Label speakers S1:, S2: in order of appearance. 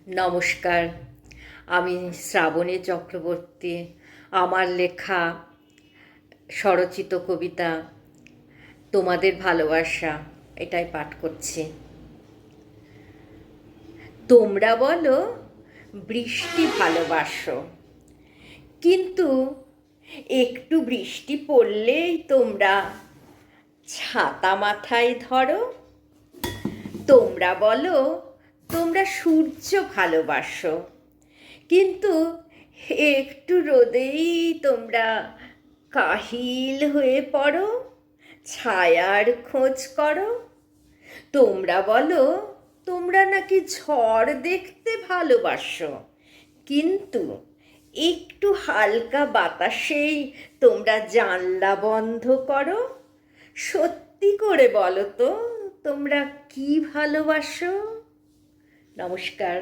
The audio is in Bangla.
S1: নমস্কার। আমি শ্রাবণী চক্রবর্তী। আমার লেখা স্বরচিত কবিতা তোমাদের ভালোবাসা এটাই পাঠ করছি। তোমরা বলো বৃষ্টি ভালোবাসো, কিন্তু একটু বৃষ্টি পড়লেই তোমরা ছাতা মাথায় ধরো। তোমরা বলো তোমরা সূর্য ভালোবাসো, কিন্তু একটু রোদেই তোমরা কাহিল হয়ে পড়ো, ছায়ার খোঁজ করো। তোমরা বলো তোমরা নাকি ঝড় দেখতে ভালোবাসো, কিন্তু একটু হালকা বাতাসেই তোমরা জানলা বন্ধ করো। সত্যি করে বলো তো তোমরা কি ভালোবাসো? নমস্কার।